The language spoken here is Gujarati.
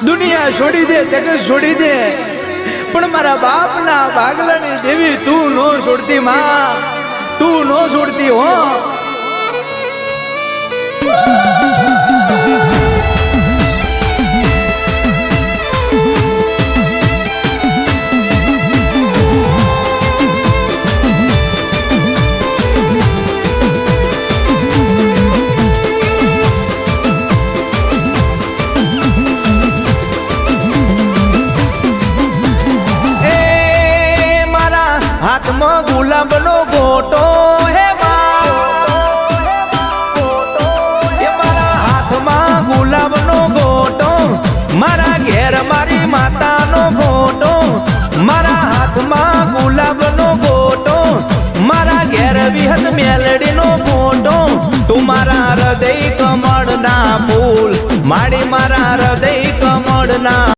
દુનિયા છોડી દે, જગત છોડી દે, પણ મારા બાપના ભાગલાની દેવી તું નો છોડતી માં, તું નો છોડતી હો. હાથમાં ગુલાબનો ગોટો હે મારા હાથમાં ગુલાબનો ગોટો, મારા ઘેર મારી માતાનો ફોટો, મારા હાથમાં ગુલાબનો ગોટો, મારા ઘેર વિહત મેલડીનો ફોટો, તું મારા હૃદય કમળના ફૂલ, માડી મારા હૃદય કમળના